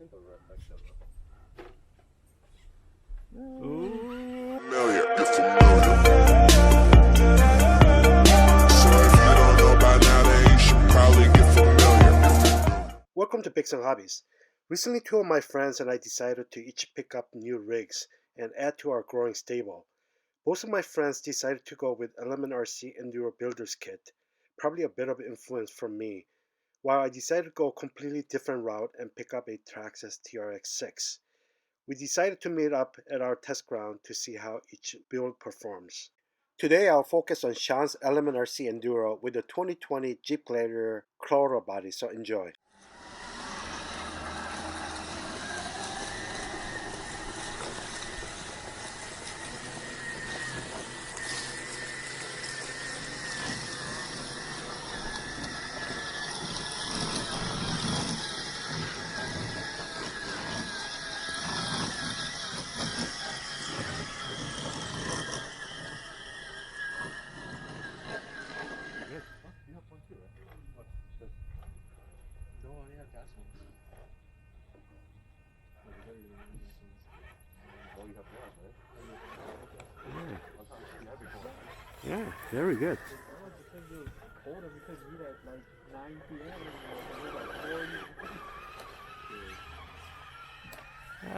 Familiar, you're familiar. So if you don't know by now, then you should probably get familiar. Welcome to Picks and Hobbies. Recently, two of my friends and I decided to each pick up new rigs and add to our growing stable. Most of my friends decided to go with Element RC Enduro Builder's Kit, probably a bit of influence from me, while I decided to go a completely different route and pick up a Traxxas TRX6. We decided to meet up at our test ground to see how each build performs. Today I'll focus on Shawn's Element RC Enduro with the 2020 Jeep Gladiator Crawler body, so enjoy. Yeah, very good.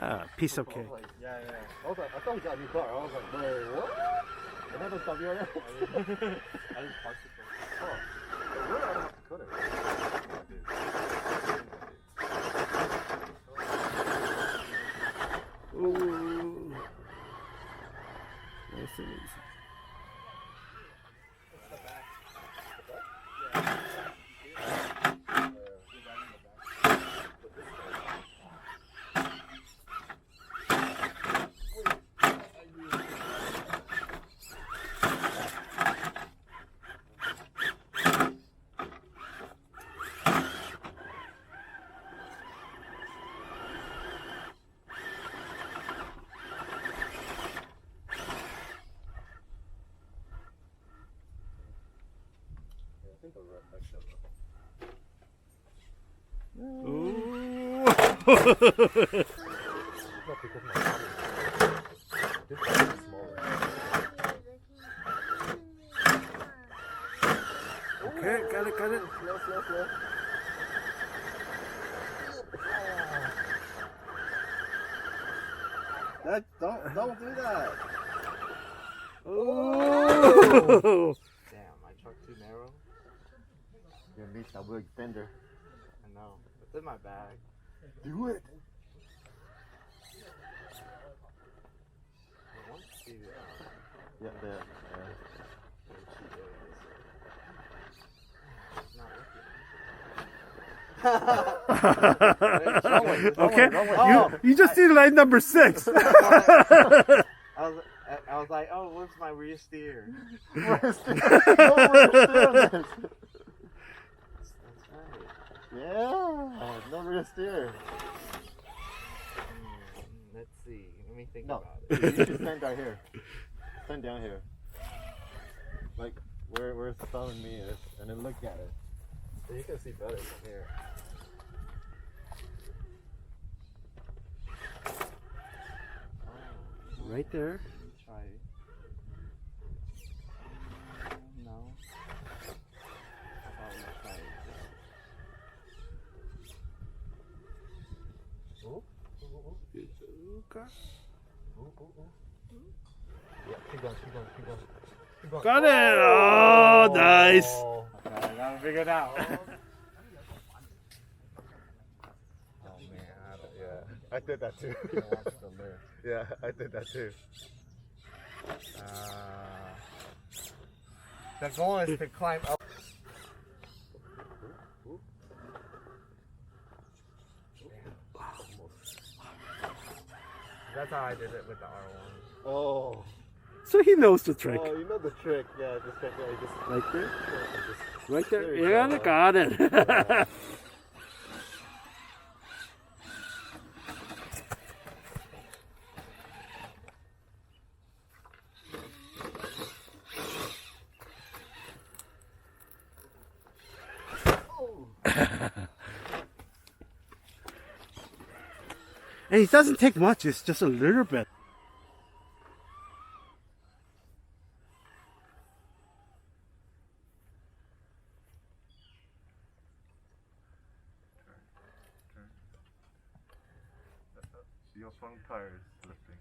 Ah, piece of cake. Yeah. I was like, I thought he got a new car. I was like, wait, what? Another stuff you already? I just parked it. Oh, where do I have to put it? Ooh. Nice and easy. Ooh. Okay, got it. Slow. Don't do that. Oh. Damn, my truck too narrow. You're gonna meet that big fender. I know. It's in my bag. Do it. I want to see yeah, there. It's not working. Okay, you just see line number 6. I was like, oh, what's my rear steer? Rear steer. No rear steer. That's right. Yeah, no rear steer. Let's see. Let me think No, about you it. should stand right here. Stand down here. Like where the thumb and me is, and then look at it. So you can see better from here. Right there. Try it. No. I thought we tried it. Yeah, keep going. Got it! Oh, nice! Okay, I gotta figure it out. Oh man, I did that too. Yeah, I did that too. The goal is to climb up. That's how I did it with the R1. Oh. So he knows the trick. Oh, you know the trick. Yeah, just check it. Just Right there? just, Right there? There you Yeah, go. got it. Yeah. And it doesn't take much, it's just a little bit. Your front tires lifting.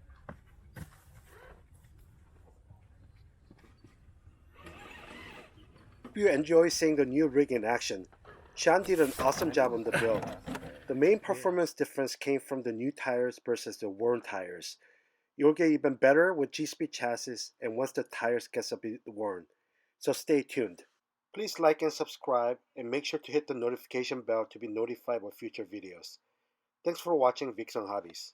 Hope you enjoy seeing the new rig in action. Shawn did an awesome job on the build. The main performance difference came from the new tires versus the worn tires. You'll get even better with G-Speed chassis and once the tires get a bit worn. So stay tuned. Please like and subscribe and make sure to hit the notification bell to be notified of future videos. Thanks for watching Vics on Hobbies.